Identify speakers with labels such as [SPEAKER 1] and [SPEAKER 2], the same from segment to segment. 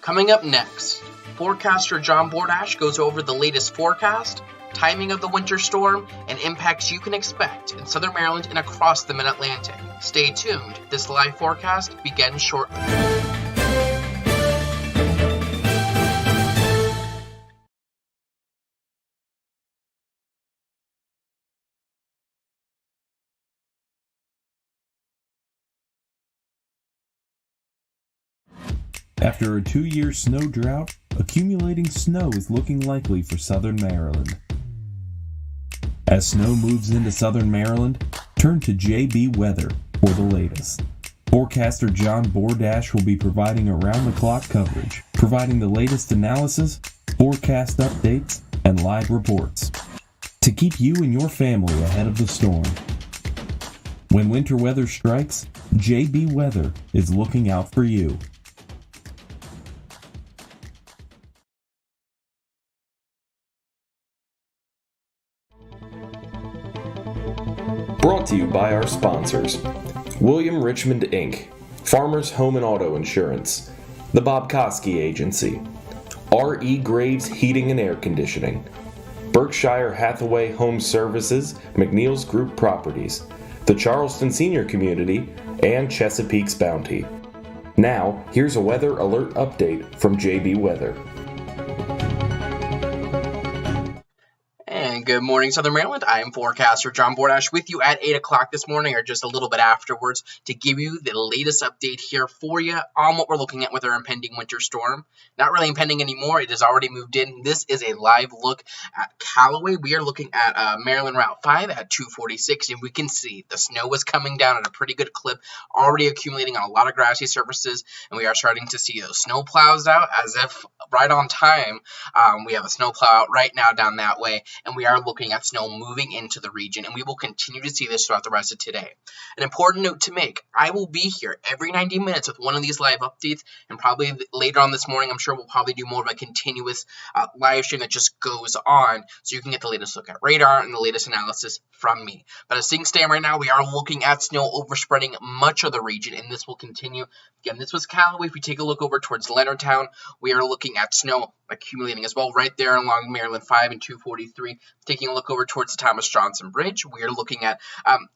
[SPEAKER 1] Coming up next, Forecaster John Bordash goes over the latest forecast, timing of the winter storm, and impacts you can expect in southern Maryland and across the mid-Atlantic. Stay tuned. This live forecast begins shortly.
[SPEAKER 2] After a 2-year snow drought, accumulating snow is looking likely for southern Maryland. As snow moves into southern Maryland, turn to JB Weather for the latest. Forecaster John Bordash will be providing around-the-clock coverage, providing the latest analysis, forecast updates, and live reports to keep you and your family ahead of the storm. When winter weather strikes, JB Weather is looking out for you.
[SPEAKER 3] Brought to you by our sponsors: William Richmond Inc., Farmers Home and Auto Insurance, the Bob Koski Agency, R.E. Graves Heating and Air Conditioning, Berkshire Hathaway Home Services, McNeil's Group Properties, the Charleston Senior Community, and Chesapeake's Bounty. Now, here's a weather alert update from JB Weather.
[SPEAKER 1] Good morning, Southern Maryland. I am Forecaster John Bordash with you at 8 o'clock this morning, or just a little bit afterwards, to give you the latest update here for you on what we're looking at with our impending winter storm. Not really impending anymore. It has already moved in. This is a live look at Callaway. We are looking at Maryland Route 5 at 246, and we can see the snow is coming down at a pretty good clip, already accumulating on a lot of grassy surfaces, and we are starting to see those snow plows out as if right on time. We have a snow plow out right now down that way, and we are looking at snow moving into the region, and we will continue to see this throughout the rest of today. An important note to make: I will be here every 90 minutes with one of these live updates, and probably later on this morning, I'm sure we'll probably do more of a continuous live stream that just goes on, so you can get the latest look at radar and the latest analysis from me. But as things stand right now, we are looking at snow overspreading much of the region, and this will continue. Again, this was Callaway. If we take a look over towards Leonardtown, we are looking at snow accumulating as well right there along Maryland 5 and 243. Taking a look over towards the Thomas Johnson Bridge, we are looking at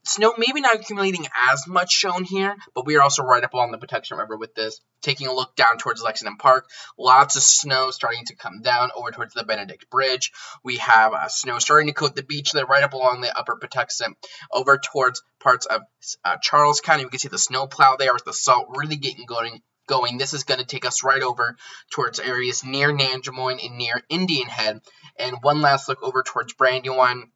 [SPEAKER 1] snow maybe not accumulating as much shown here, but we are also right up along the Protection River with this. Taking a look down towards Lexington Park, lots of snow starting to come down over towards the Benedict Bridge. We have snow starting to coat the beach there right up along the upper Patuxent. Over towards parts of Charles County, we can see the snow plow there with the salt really getting going. This is going to take us right over towards areas near Nanjemoyne and near Indian Head. And one last look over towards Brandywine.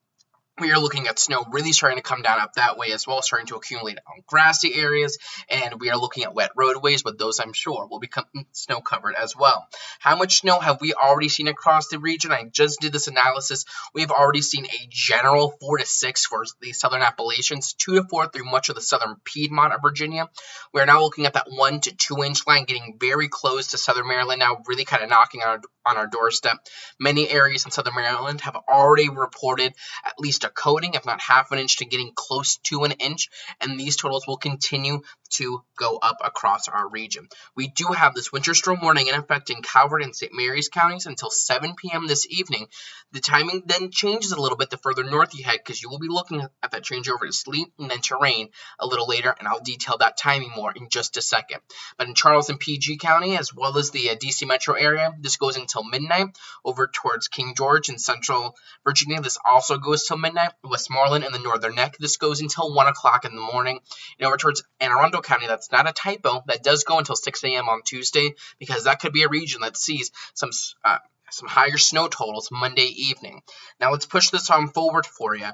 [SPEAKER 1] We are looking at snow really starting to come down up that way as well, starting to accumulate on grassy areas, and we are looking at wet roadways, but those I'm sure will become snow covered as well. How much snow have we already seen across the region? I just did this analysis. We've already seen a general 4 to 6 for the southern Appalachians, 2 to 4 through much of the southern Piedmont of Virginia. We are now looking at that 1 to 2 inch line, getting very close to southern Maryland now, really kind of knocking on our doorstep. Many areas in southern Maryland have already reported at least a coating, if not half an inch, to getting close to an inch, and these totals will continue to go up across our region. We do have this winter storm warning in effect in Calvert and St. Mary's counties until 7 p.m. this evening. The timing then changes a little bit the further north you head, because you will be looking at that change over to sleet and then to rain a little later, and I'll detail that timing more in just a second. But in Charles and PG County, as well as the D.C. metro area, this goes until midnight. Over towards King George and central Virginia, this also goes till midnight. Westmoreland and the Northern Neck, this goes until 1 o'clock in the morning. And over towards Anne Arundel County, that's not a typo, that does go until 6 a.m. on Tuesday, because that could be a region that sees some higher snow totals Monday evening. Now let's push this on forward for you.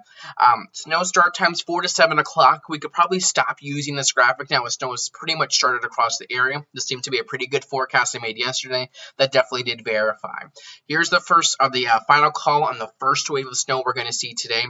[SPEAKER 1] Snow start times 4 to 7 o'clock. We could probably stop using this graphic now as snow has pretty much started across the area. This seemed to be a pretty good forecast I made yesterday. That definitely did verify. Here's the first of the final call on the first wave of snow we're going to see today.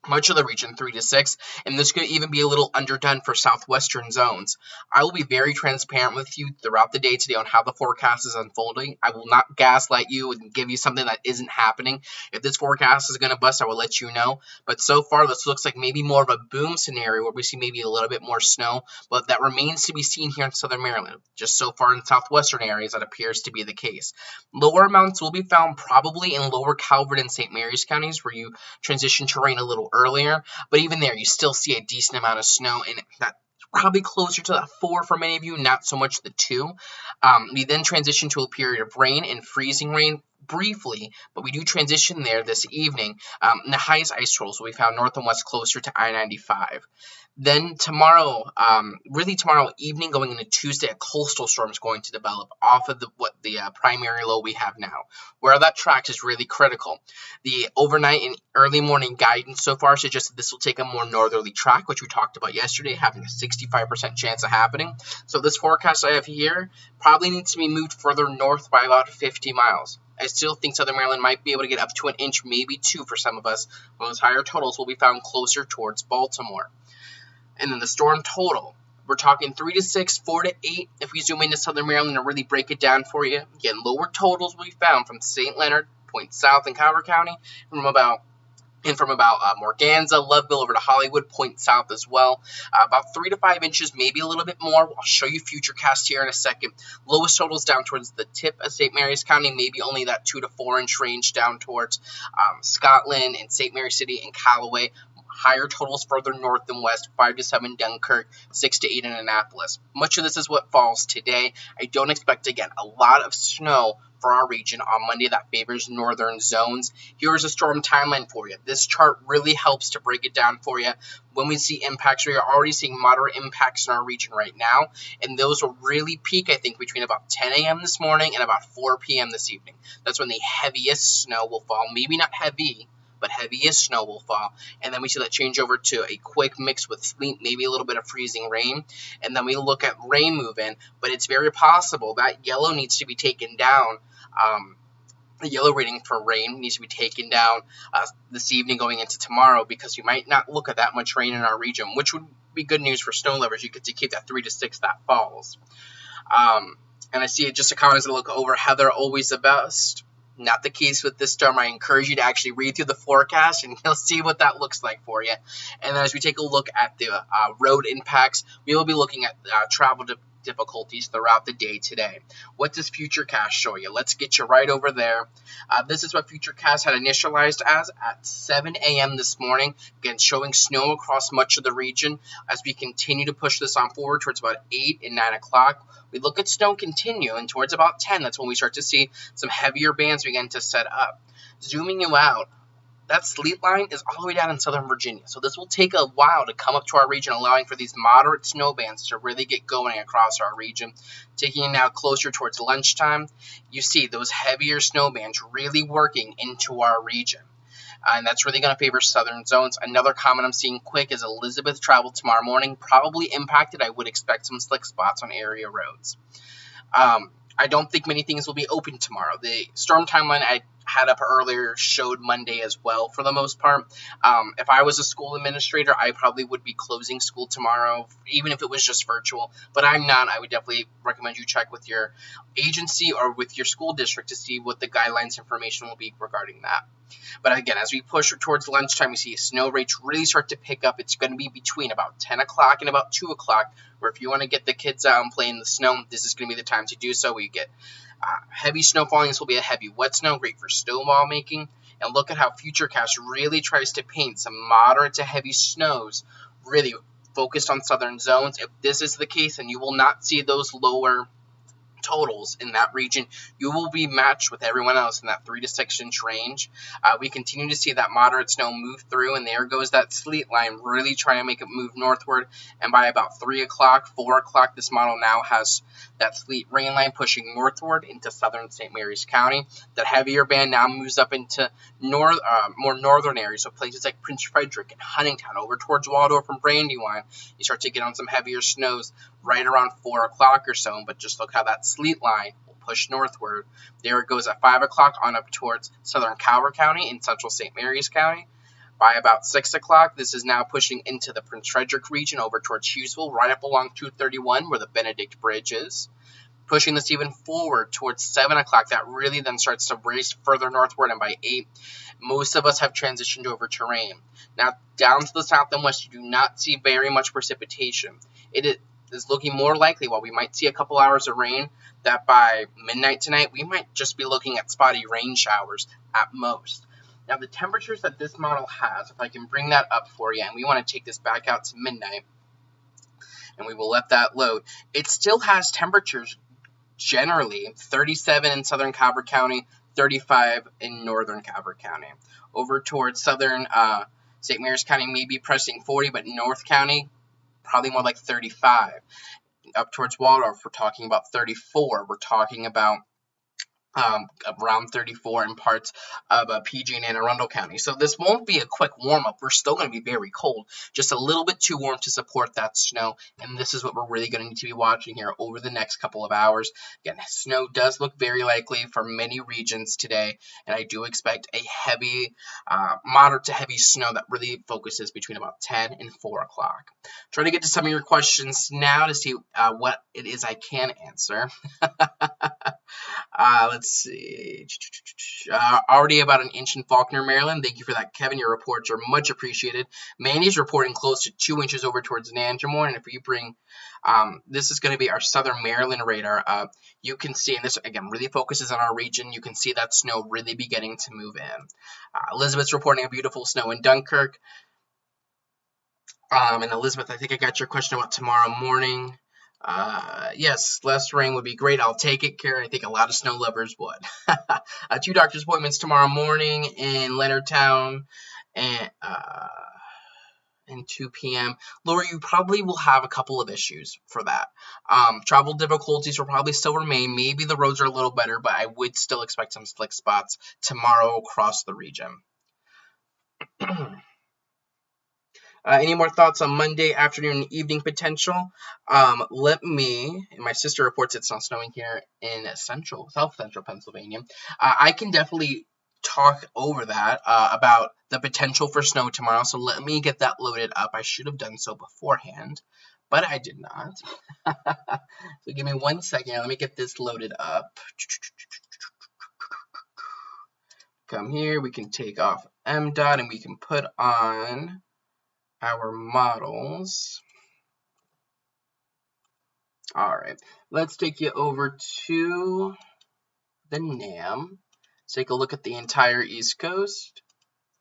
[SPEAKER 1] much of the region 3 to 6, and this could even be a little underdone for southwestern zones. I will be very transparent with you throughout the day today on how the forecast is unfolding. I will not gaslight you and give you something that isn't happening. If this forecast is going to bust, I will let you know. But so far, this looks like maybe more of a boom scenario where we see maybe a little bit more snow, but that remains to be seen here in southern Maryland. Just so far in southwestern areas, that appears to be the case. Lower amounts will be found probably in lower Calvert and St. Mary's counties, where you transition to rain a little earlier, but even there you still see a decent amount of snow, and that probably closer to that 4 for many of you, not so much the 2. We then transition to a period of rain and freezing rain briefly, but we do transition there this evening. The highest ice totals will be found north and west closer to I-95. Then tomorrow, really tomorrow evening going into Tuesday, a coastal storm is going to develop off of the primary low we have now. Where that tracks is really critical. The overnight and early morning guidance so far suggests that this will take a more northerly track, which we talked about yesterday, having a 65% chance of happening. So this forecast I have here probably needs to be moved further north by about 50 miles. I still think southern Maryland might be able to get up to an inch, maybe 2 for some of us. Those higher totals will be found closer towards Baltimore. And then the storm total, we're talking 3 to 6, 4 to 8. If we zoom into southern Maryland and really break it down for you, again, lower totals will be found from St. Leonard, point south in Calvert County, from about Morganza, Loveville over to Hollywood, point south as well. About 3 to 5 inches, maybe a little bit more. I'll show you Futurecast here in a second. Lowest totals down towards the tip of St. Mary's County, maybe only that 2 to 4 inch range down towards Scotland and St. Mary City and Callaway. Higher totals further north and west, 5 to 7 Dunkirk, 6 to 8 in Annapolis. Much of this is what falls today. I don't expect, again, a lot of snow for our region on Monday that favors northern zones. Here's a storm timeline for you. This chart really helps to break it down for you. When we see impacts, we are already seeing moderate impacts in our region right now, and those will really peak, I think, between about 10 a.m. this morning and about 4 p.m. this evening. That's when the heaviest snow will fall. Maybe not heavy, but heaviest snow will fall, and then we see that change over to a quick mix with sleet, maybe a little bit of freezing rain, and then we look at rain move in, but it's very possible that yellow needs to be taken down. The yellow rating for rain needs to be taken down this evening going into tomorrow, because we might not look at that much rain in our region, which would be good news for snow lovers. You get to keep that 3 to 6 that falls. And I see just a comment as I look over, Heather, always the best. Not the case with this storm. I encourage you to actually read through the forecast, and you'll see what that looks like for you. And then as we take a look at the road impacts, we will be looking at travel difficulties throughout the day today. What does Futurecast show you? Let's get you right over there. This is what Futurecast had initialized as at 7 a.m. this morning. Again, showing snow across much of the region. As we continue to push this on forward towards about 8 and 9 o'clock, we look at snow continue, and towards about 10, that's when we start to see some heavier bands begin to set up. Zooming you out, that sleet line is all the way down in southern Virginia. So this will take a while to come up to our region, allowing for these moderate snow bands to really get going across our region. Taking it now closer towards lunchtime, you see those heavier snow bands really working into our region. And that's really going to favor southern zones. Another comment I'm seeing quick is Elizabeth travel tomorrow morning, probably impacted. I would expect some slick spots on area roads. I don't think many things will be open tomorrow. The storm timeline I had up earlier showed Monday as well for the most part. If I was a school administrator, I probably would be closing school tomorrow, even if it was just virtual. But I'm not. I would definitely recommend you check with your agency or with your school district to see what the guidelines information will be regarding that. But again, as we push towards lunchtime, we see snow rates really start to pick up. It's going to be between about 10 o'clock and about 2 o'clock, where if you want to get the kids out and play in the snow, this is going to be the time to do so. We get heavy snow falling. This will be a heavy wet snow, great for snowball making. And look at how Futurecast really tries to paint some moderate to heavy snows, really focused on southern zones. If this is the case, and you will not see those lower totals in that region, you will be matched with everyone else in that 3 to 6 inch range. We continue to see that moderate snow move through, and there goes that sleet line really trying to make it move northward. And by about 3 o'clock, 4 o'clock, this model now has that sleet rain line pushing northward into southern St. Mary's County. That heavier band now moves up into more northern areas, so places like Prince Frederick and Huntington, over towards Waldorf and Brandywine. You start to get on some heavier snows right around 4 o'clock or so, but just look how that sleet line will push northward. There it goes at 5 o'clock on up towards southern Calvert County and central St. Mary's County. By about 6 o'clock, this is now pushing into the Prince Frederick region over towards Hughesville, right up along 231 where the Benedict Bridge is. Pushing this even forward towards 7 o'clock, that really then starts to race further northward, and by 8, most of us have transitioned over terrain. Now, down to the south and west, you do not see very much precipitation. It is looking more likely, while we might see a couple hours of rain, that by midnight tonight, we might just be looking at spotty rain showers at most. Now, the temperatures that this model has, if I can bring that up for you, and we want to take this back out to midnight, and we will let that load, it still has temperatures generally 37 in southern Calvert County, 35 in northern Calvert County. Over towards southern St. Mary's County, maybe pressing 40, but North County, probably more like 35. Up towards Waldorf, we're talking about 34. We're talking about around 34 in parts of PG and Anne Arundel County. So this won't be a quick warm-up. We're still going to be very cold, just a little bit too warm to support that snow, and this is what we're really going to need to be watching here over the next couple of hours. Again, snow does look very likely for many regions today, and I do expect a heavy, moderate to heavy snow that really focuses between about 10 and 4 o'clock. Try to get to some of your questions now to see what it is I can answer. Let's see. Already about an inch in Faulkner, Maryland. Thank you for that, Kevin. Your reports are much appreciated. Manny's reporting close to 2 inches over towards Nanjamore. And if you bring, this is going to be our southern Maryland radar. You can see, and this again really focuses on our region. You can see that snow really beginning to move in. Elizabeth's reporting a beautiful snow in Dunkirk. And Elizabeth, I think I got your question about tomorrow morning. Yes, less rain would be great. I'll take it, Karen. I think a lot of snow lovers would. 2 doctor's appointments tomorrow morning in Leonardtown and 2 p.m. Laura, you probably will have a couple of issues for that. Travel difficulties will probably still remain. Maybe the roads are a little better, but I would still expect some slick spots tomorrow across the region. Any more thoughts on Monday afternoon and evening potential? Let me, and my sister reports it's not snowing here in south central Pennsylvania. I can definitely talk over that about the potential for snow tomorrow. So let me get that loaded up. I should have done so beforehand, but I did not. So give me 1 second. Let me get this loaded up. Come here. We can take off MDOT and we can put on our models. All right, let's take you over to the NAM. Let's take a look at the entire East Coast.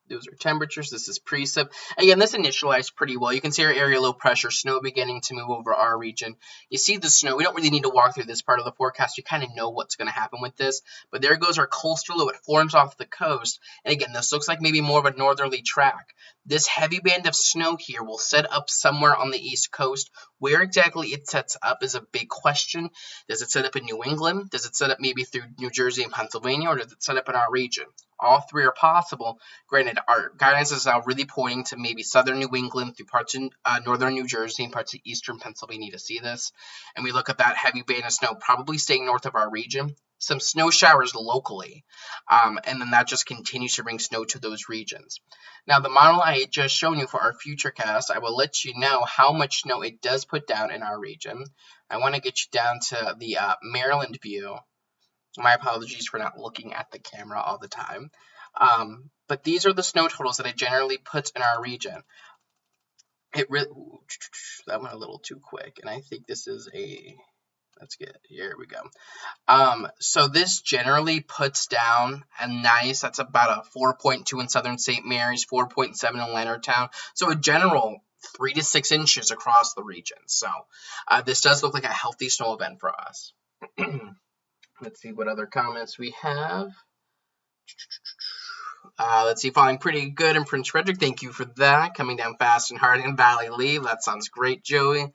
[SPEAKER 1] Those are temperatures. This is precip. Again, this initialized pretty well. You can see our area low pressure, snow beginning to move over our region. You see the snow. We don't really need to walk through this part of the forecast. You kind of know what's going to happen with this. But there goes our coastal low. It forms off the coast. And again, this looks like maybe more of a northerly track. This heavy band of snow here will set up somewhere on the East Coast. Where exactly it sets up is a big question. Does it set up in New England? Does it set up maybe through New Jersey and Pennsylvania? Or does it set up in our region? All three are possible. Granted, our guidance is now really pointing to maybe southern New England through parts of northern New Jersey and parts of eastern Pennsylvania to see this. And we look at that heavy band of snow probably staying north of our region. Some snow showers locally, and then that just continues to bring snow to those regions. Now, the model I had just shown you for our futurecast, I will let you know how much snow it does put down in our region. I want to get you down to the Maryland view. My apologies for not looking at the camera all the time. But these are the snow totals that it generally puts in our region. That went a little too quick, and I think this is a... Let's get, here we go. So this generally puts down a nice, that's about a 4.2 in southern St. Mary's, 4.7 in Leonardtown. So a general 3 to 6 inches across the region. So this does look like a healthy snow event for us. Let's see what other comments we have. Let's see, falling pretty good in Prince Frederick. Thank you for that. Coming down fast and hard in Valley Lee. That sounds great, Joey.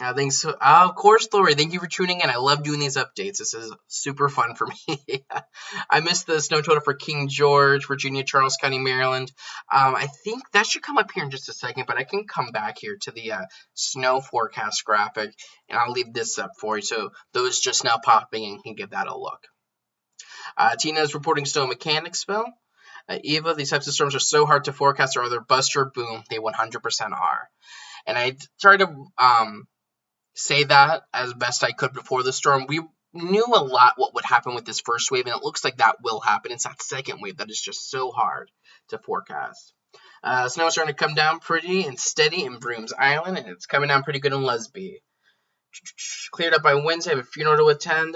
[SPEAKER 1] I think so. Of course, Lori. Thank you for tuning in. I love doing these updates. This is super fun for me. I missed the snow total for King George, Virginia, Charles County, Maryland. I think that should come up here in just a second, but I can come back here to the snow forecast graphic, and I'll leave this up for you. So those just now popping in can give that a look. Tina is reporting snow in Mechanicsville. Eva, these types of storms are so hard to forecast, or either bust or boom. They 100% are. And I tried to say that as best I could before the storm. We knew a lot what would happen with this first wave, and it looks like that will happen. It's that second wave that is just so hard to forecast. Snow is starting to come down pretty and steady in Brooms Island, and it's coming down pretty good in Lesby. Cleared up by Wednesday. I have a funeral to attend.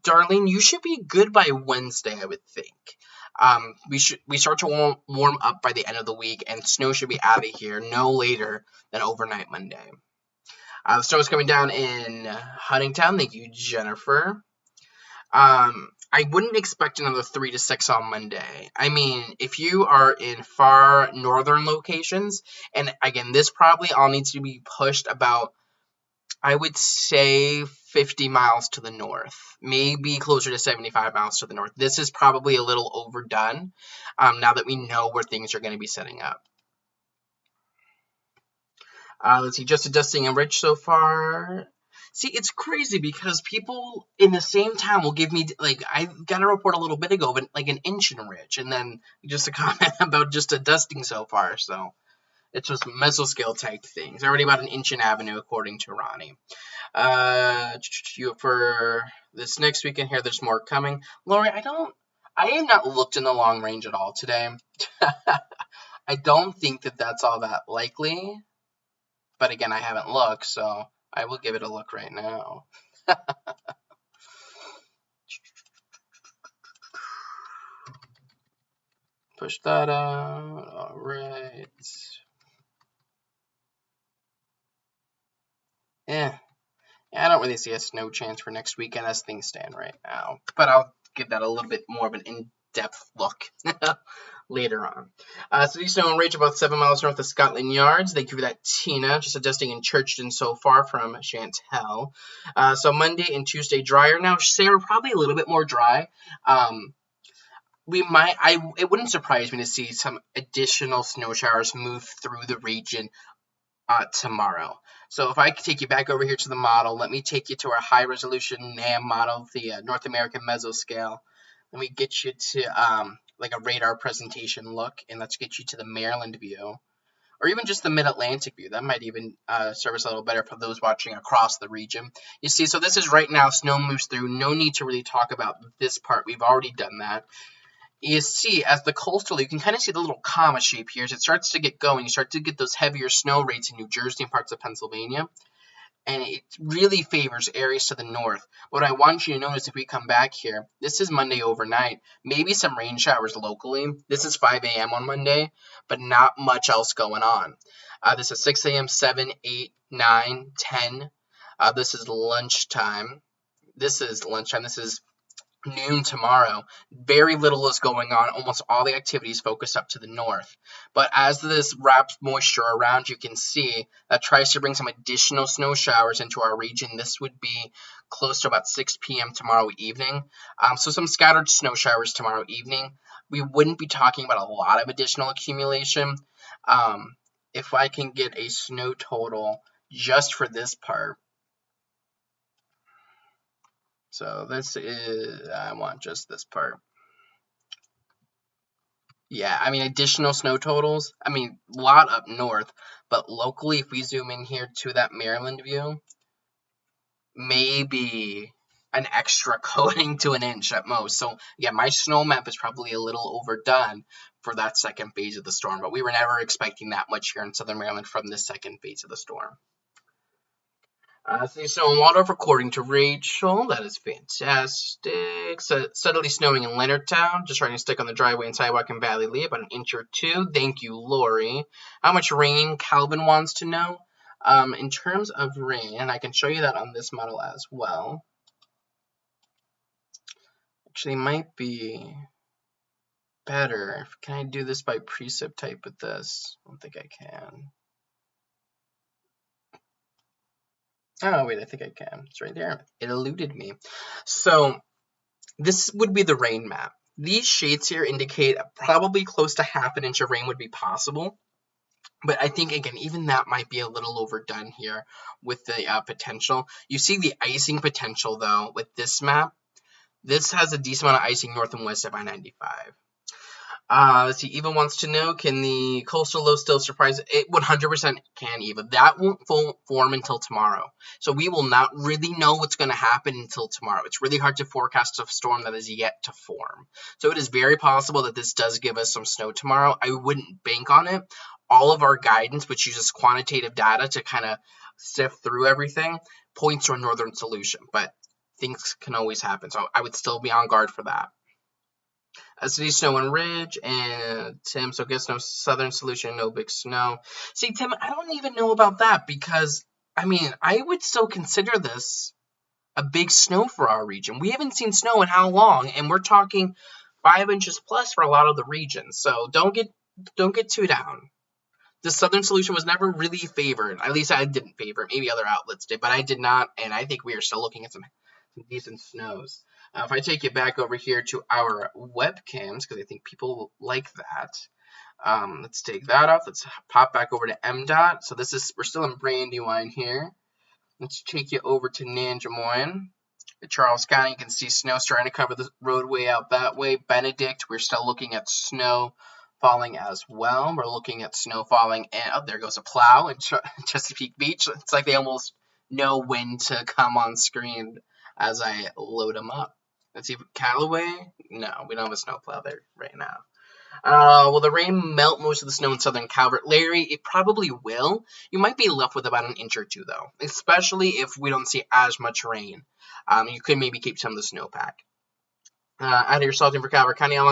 [SPEAKER 1] Darlene, you should be good by Wednesday, I would think. We start to warm up by the end of the week, and snow should be out of here no later than overnight Monday. The snow is coming down in Huntingtown. Thank you, Jennifer. I wouldn't expect another 3 to 6 on Monday. I mean, if you are in far northern locations, and again, this probably all needs to be pushed about, I would say, 50 miles to the north, maybe closer to 75 miles to the north. This is probably a little overdone now that we know where things are going to be setting up. Let's see, just a dusting in Rich so far. See, it's crazy because people in the same town will give me, like, I got a report a little bit ago, but like an inch in Rich, and then just a comment about just a dusting so far, so it's just mesoscale type things. Already about an inch in Avenue, according to Ronnie. For this next weekend here, there's more coming. Lori, I have not looked in the long range at all today. I don't think that that's all that likely, but again, I haven't looked, so I will give it a look right now. Push that out. All right. I don't really see a snow chance for next weekend as things stand right now, but I'll give that a little bit more of an in-depth look later on. So these snow and rage about 7 miles north of Scotland Yards. Thank you for that, Tina. Just adjusting in Churchton so far from Chantel. So Monday and Tuesday drier. Now, Sarah, probably a little bit more dry. It wouldn't surprise me to see some additional snow showers move through the region tomorrow. So if I could take you back over here to the model, let me take you to our high resolution NAM model, the North American mesoscale. Let me get you to like a radar presentation look, and let's get you to the Maryland view, or even just the Mid-Atlantic view. That might even serve us a little better for those watching across the region. You see, so this is right now, snow moves through. No need to really talk about this part. We've already done that. You see, as the coastal, you can kind of see the little comma shape here. As it starts to get going, you start to get those heavier snow rates in New Jersey and parts of Pennsylvania. And it really favors areas to the north. What I want you to notice if we come back here, this is Monday overnight. Maybe some rain showers locally. This is 5 a.m. on Monday, but not much else going on. This is 6 a.m., 7, 8, 9, 10. This is lunchtime. This is noon tomorrow. Very little is going on. Almost all the activity is focused up to the north. But as this wraps moisture around, you can see that tries to bring some additional snow showers into our region. This would be close to about 6 p.m. tomorrow evening. So some scattered snow showers tomorrow evening. We wouldn't be talking about a lot of additional accumulation. If I can get a snow total just for this part. So this is, I want just this part. Yeah, I mean, additional snow totals. I mean, a lot up north, but locally, if we zoom in here to that Maryland view, maybe an extra coating to an inch at most. So, yeah, my snow map is probably a little overdone for that second phase of the storm, but we were never expecting that much here in southern Maryland from this second phase of the storm. So in Waldorf, according to Rachel, that is fantastic. So steadily snowing in Leonardtown, just trying to stick on the driveway and sidewalk in Valley Lee, about an inch or two. Thank you, Lori. How much rain? Calvin wants to know. In terms of rain, and I can show you that on this model as well. Actually, might be better. Can I do this by precip type with this? I don't think I can. Oh, wait, I think I can. It's right there. It eluded me. So this would be the rain map. These shades here indicate probably close to half an inch of rain would be possible. But I think, again, even that might be a little overdone here with the potential. You see the icing potential, though, with this map. This has a decent amount of icing north and west of I-95. Let's see. Eva wants to know, can the coastal low still surprise? It 100% can, Eva. That won't form until tomorrow. So we will not really know what's going to happen until tomorrow. It's really hard to forecast a storm that is yet to form. So it is very possible that this does give us some snow tomorrow. I wouldn't bank on it. All of our guidance, which uses quantitative data to kind of sift through everything, points to a northern solution. But things can always happen. So I would still be on guard for that. City snow and ridge, and Tim, so guess no southern solution, no big snow. See, Tim, I don't even know about that because, I mean, I would still consider this a big snow for our region. We haven't seen snow in how long, and we're talking 5 inches plus for a lot of the regions. So don't get too down. The southern solution was never really favored. At least I didn't favor it. Maybe other outlets did, but I did not, and I think we are still looking at some decent snows. If I take you back over here to our webcams, because I think people like that. Let's take that off. Let's pop back over to MDOT. So we're still in Brandywine here. Let's take you over to Nanjemoyne. In Charles County, you can see snow starting to cover the roadway out that way. Benedict, we're still looking at snow falling as well. We're looking at snow falling, and oh, there goes a plow in Chesapeake Beach. It's like they almost know when to come on screen as I load them up. Let's see, Callaway? No, we don't have a snowplow there right now. Will the rain melt most of the snow in southern Calvert? Larry, it probably will. You might be left with about an inch or two, though, especially if we don't see as much rain. You could maybe keep some of the snowpack. Out here, salting for Calvert County. How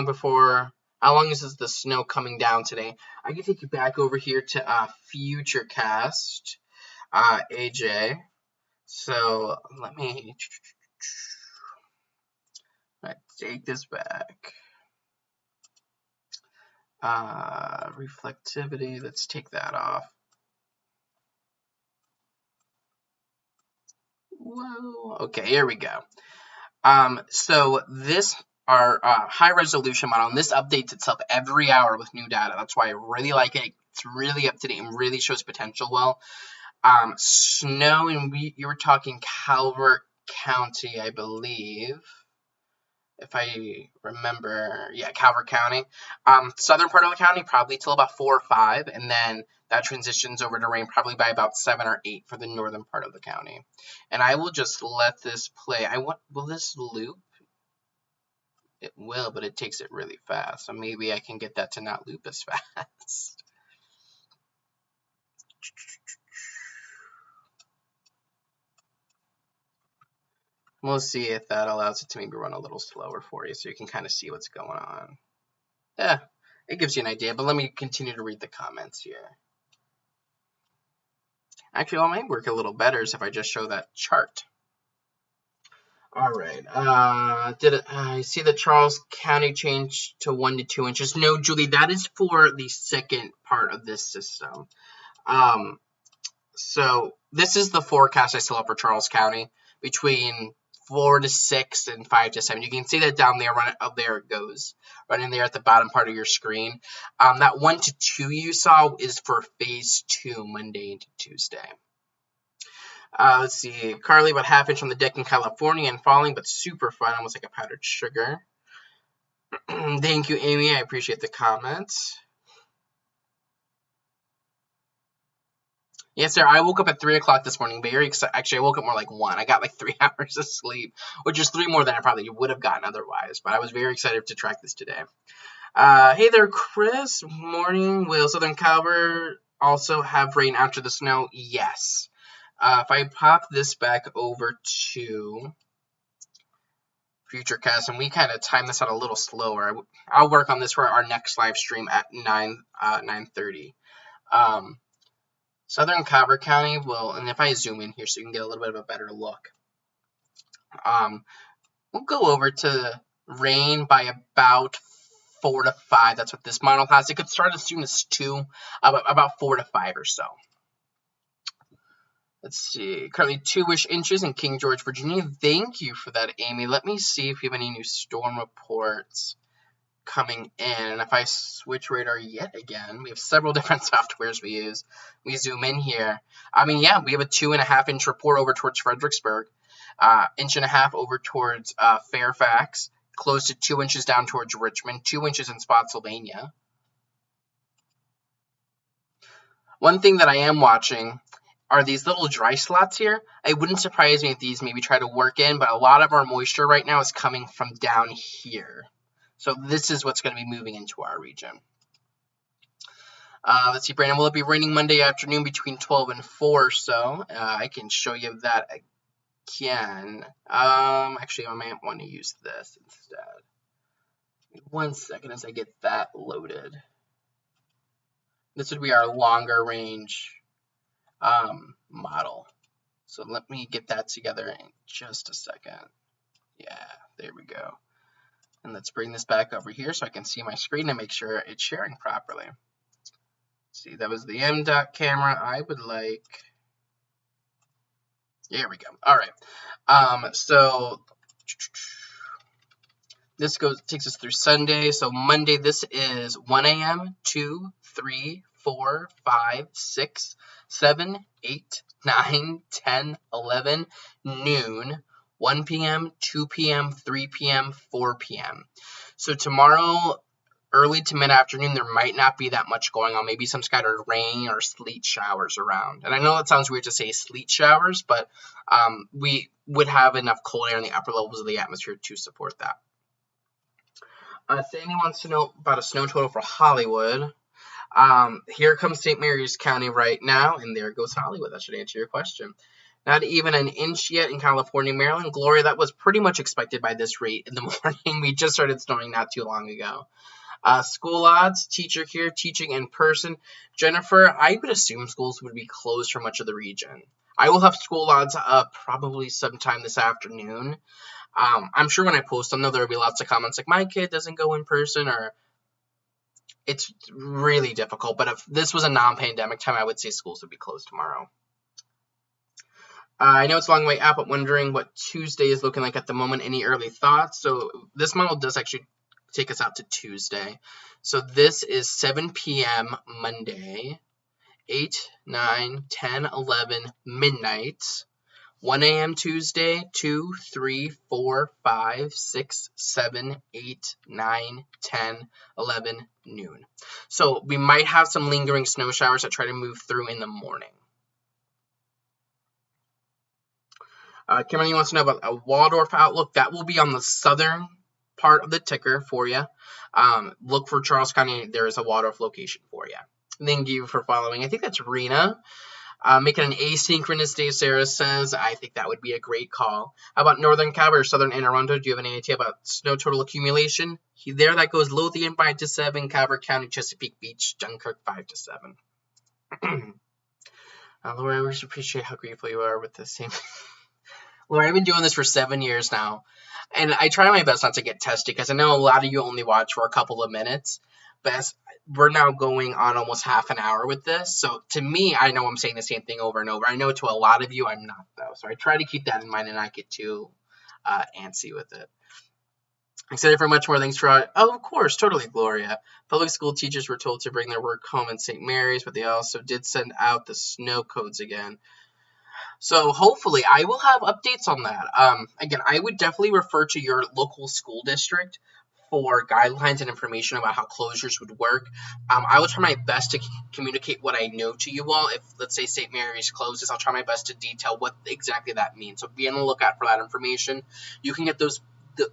[SPEAKER 1] long is the snow coming down today? I can take you back over here to Futurecast, AJ. So let me take this back. Reflectivity, let's take that off. Whoa, okay, here we go. So this, our high resolution model, and this updates itself every hour with new data. That's why I really like it. It's really up to date and really shows potential well. Snow, and you were talking Calvert County, I believe. If I remember, yeah, Calvert County. Southern part of the county, probably till about 4 or 5, and then that transitions over to rain probably by about 7 or 8 for the northern part of the county. And I will just let this play. Will this loop? It will, but it takes it really fast. So maybe I can get that to not loop as fast. We'll see if that allows it to maybe run a little slower for you so you can kind of see what's going on. Yeah, it gives you an idea, but let me continue to read the comments here. Actually, what might work a little better is if I just show that chart. All right. I see the Charles County changed to 1 to 2 inches. No, Julie, that is for the second part of this system. So this is the forecast I still have for Charles County between 4 to 6 and 5 to 7. You can see that down there. There it goes, right in there at the bottom part of your screen. That 1 to 2 you saw is for phase 2, Monday into Tuesday. Let's see, Carly, about ½ inch on the deck in California and falling, but super fun, almost like a powdered sugar. Thank you, Amy. I appreciate the comments. Yes, sir. I woke up at 3 o'clock this morning. Very excited. Actually, I woke up more like 1. I got like 3 hours of sleep, which is 3 more than I probably would have gotten otherwise. But I was very excited to track this today. Hey there, Chris. Morning. Will Southern Calvert also have rain after the snow? Yes. If I pop this back over to Futurecast, and we kind of time this out a little slower. I'll work on this for our next live stream at 9:30. Southern Calvert County will, and if I zoom in here so you can get a little bit of a better look, we'll go over to rain by about 4 to 5. That's what this model has. It could start as soon as 2, about 4 to 5 or so. Let's see, currently 2-ish inches in King George, Virginia. Thank you for that, Amy. Let me see if we have any new storm reports coming in. And if I switch radar yet again, we have several different softwares we use. We zoom in here. I mean, yeah, we have a 2.5 inch report over towards Fredericksburg, 1.5 inches over towards Fairfax, close to 2 inches down towards Richmond, 2 inches in Spotsylvania. One thing that I am watching are these little dry slots here. It wouldn't surprise me if these maybe try to work in, but a lot of our moisture right now is coming from down here. So this is what's going to be moving into our region. Let's see, Brandon, will it be raining Monday afternoon between 12 and 4 or so? I can show you that again. Actually, I might want to use this instead. 1 second as I get that loaded. This would be our longer range model. So let me get that together in just a second. Yeah, there we go. And let's bring this back over here so I can see my screen and make sure it's sharing properly. See, that was the M.dot camera. I would like. There we go. All right. So this takes us through Sunday. So Monday, this is 1 a.m., 2, 3, 4, 5, 6, 7, 8, 9, 10, 11, noon, 1 p.m., 2 p.m., 3 p.m., 4 p.m. So tomorrow, early to mid-afternoon, there might not be that much going on. Maybe some scattered rain or sleet showers around. And I know that sounds weird to say sleet showers, but we would have enough cold air in the upper levels of the atmosphere to support that. Sandy wants to know about a snow total for Hollywood. Here comes St. Mary's County right now, and there goes Hollywood. That should answer your question. Not even an inch yet in California, Maryland. Gloria, that was pretty much expected by this rate in the morning. We just started snowing not too long ago. School odds, teacher here, teaching in person. Jennifer, I would assume schools would be closed for much of the region. I will have school odds up probably sometime this afternoon. I'm sure when I post them, though, there will be lots of comments like, my kid doesn't go in person, or it's really difficult. But if this was a non-pandemic time, I would say schools would be closed tomorrow. I know it's a long way out, but wondering what Tuesday is looking like at the moment. Any early thoughts? So this model does actually take us out to Tuesday. So this is 7 p.m. Monday, 8, 9, 10, 11, midnight, 1 a.m. Tuesday, 2, 3, 4, 5, 6, 7, 8, 9, 10, 11, noon. So we might have some lingering snow showers that try to move through in the morning. Kimberly wants to know about a Waldorf outlook. That will be on the southern part of the ticker for you. Look for Charles County. There is a Waldorf location for you. Thank you for following. I think that's Rena. Making an asynchronous day, Sarah says. I think that would be a great call. How about Northern Cal or Southern Anne Arundel? Do you have any idea about snow total accumulation? There, that goes Lothian 5 to 7, Calvert County, Chesapeake Beach, Dunkirk 5 to 7. Laura, I really appreciate how grateful you are with the same. Laura, I've been doing this for 7 years now, and I try my best not to get tested because I know a lot of you only watch for a couple of minutes, but we're now going on almost half an hour with this. So to me, I know I'm saying the same thing over and over. I know to a lot of you, I'm not, though. So I try to keep that in mind and not get too antsy with it. Excited for much more. Thanks for oh, of course, totally, Gloria. Public school teachers were told to bring their work home in St. Mary's, but they also did send out the snow codes again. So hopefully I will have updates on that. Again, I would definitely refer to your local school district for guidelines and information about how closures would work. I will try my best to communicate what I know to you all. If, let's say, St. Mary's closes, I'll try my best to detail what exactly that means. So be on the lookout for that information. You can get the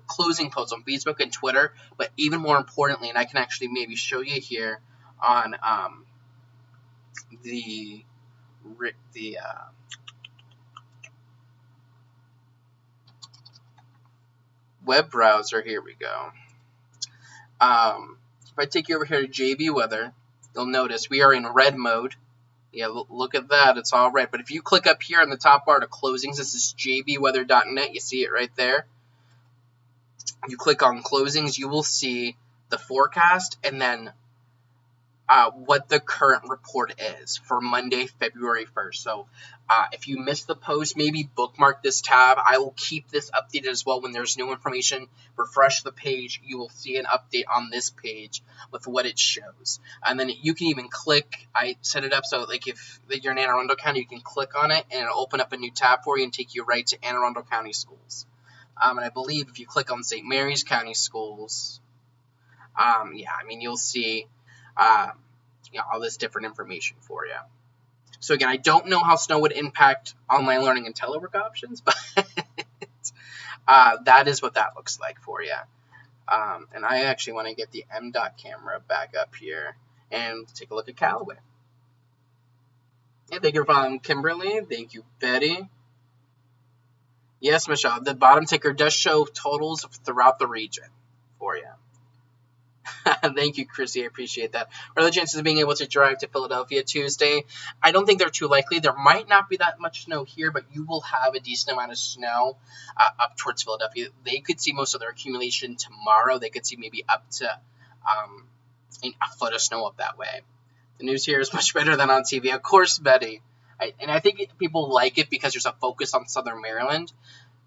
[SPEAKER 1] closing posts on Facebook and Twitter, but even more importantly, and I can actually maybe show you here on the web browser. Here we go. If I take you over here to JB Weather, you'll notice we are in red mode. Yeah, look at that. It's all red. But if you click up here in the top bar to closings, this is jbweather.net. You see it right there. You click on closings, you will see the forecast and then what the current report is for Monday, February 1st. So if you missed the post, maybe bookmark this tab. I will keep this updated as well when there's new information. Refresh the page. You will see an update on this page with what it shows. And then you can even click. I set it up so like if you're in Anne Arundel County, you can click on it and it'll open up a new tab for you and take you right to Anne Arundel County schools. And I believe if you click on St. Mary's County Schools, you'll see all this different information for you. So again, I don't know how snow would impact online learning and telework options, but that is what that looks like for you. And I actually want to get the MDOT camera back up here and take a look at Callaway. Yeah, thank you for following, Kimberly. Thank you, Betty. Yes, Michelle, the bottom ticker does show totals throughout the region for you. Thank you, Chrissy. I appreciate that. What are the chances of being able to drive to Philadelphia Tuesday? I don't think they're too likely. There might not be that much snow here, but you will have a decent amount of snow up towards Philadelphia. They could see most of their accumulation tomorrow. They could see maybe up to a foot of snow up that way. The news here is much better than on TV. Of course, Betty. I think people like it because there's a focus on Southern Maryland.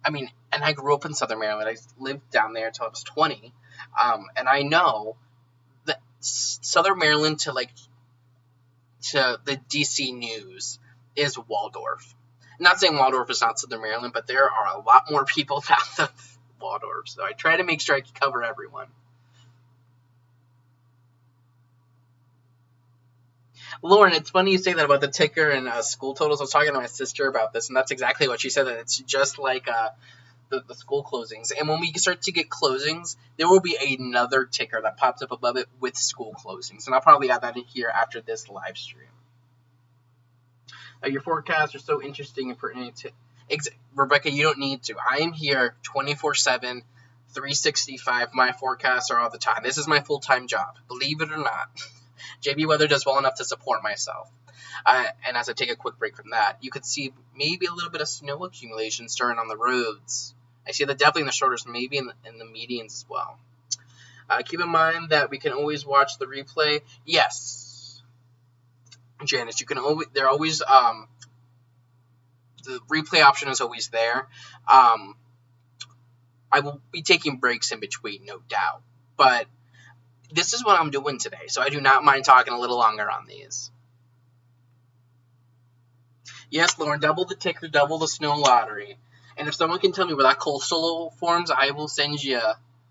[SPEAKER 1] And I grew up in Southern Maryland. I lived down there until I was 20. And I know that Southern Maryland to the DC news is Waldorf. I'm not saying Waldorf is not Southern Maryland, but there are a lot more people south of Waldorf. So I try to make sure I can cover everyone. Lauren, it's funny you say that about the ticker and school totals. I was talking to my sister about this, and that's exactly what she said, that it's just like the school closings. And when we start to get closings, there will be another ticker that pops up above it with school closings. And I'll probably add that in here after this live stream. Your forecasts are so interesting and pertinent. Rebecca, you don't need to. I am here 24/7, 365. My forecasts are all the time. This is my full-time job, believe it or not. JB Weather does well enough to support myself. And as I take a quick break from that, you could see maybe a little bit of snow accumulation starting on the roads. I see that definitely in the shoulders, maybe in the medians as well. Keep in mind that we can always watch the replay. Yes, Janice, you can always. They're always the replay option is always there. I will be taking breaks in between, no doubt, but this is what I'm doing today, so I do not mind talking a little longer on these. Yes, Lauren, double the ticker, double the snow lottery. And if someone can tell me where that coastal forms, I will send you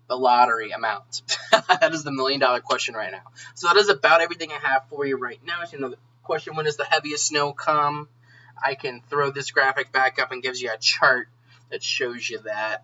[SPEAKER 1] the lottery amount. That is the $1 million question right now. So that is about everything I have for you right now. So, the question, when does the heaviest snow come? I can throw this graphic back up and gives you a chart that shows you that.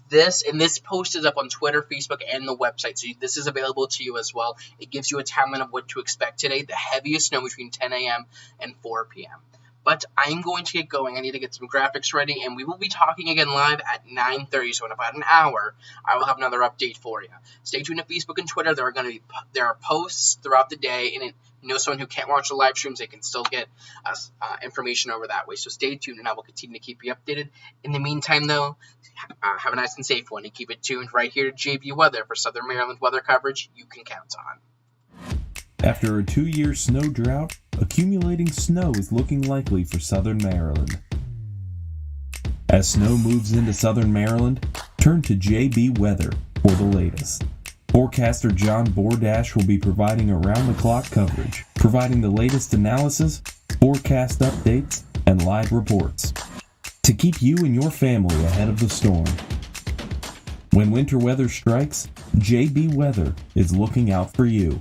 [SPEAKER 1] This post is up on Twitter, Facebook, and the website, so this is available to you as well. It gives you a timeline of what to expect today, the heaviest snow between 10 a.m. and 4 p.m. But I'm going to get going. I need to get some graphics ready, and we will be talking again live at 9:30, so in about an hour, I will have another update for you. Stay tuned to Facebook and Twitter. There are posts throughout the day, and someone who can't watch the live streams, they can still get us information over that way. So stay tuned, and I will continue to keep you updated. In the meantime, though, have a nice and safe one, and keep it tuned right here to JB Weather for Southern Maryland weather coverage you can count on.
[SPEAKER 2] After a 2-year snow drought, accumulating snow is looking likely for Southern Maryland. As snow moves into Southern Maryland, turn to JB Weather for the latest. Forecaster John Bordash will be providing around-the-clock coverage, providing the latest analysis, forecast updates, and live reports to keep you and your family ahead of the storm. When winter weather strikes, JB Weather is looking out for you.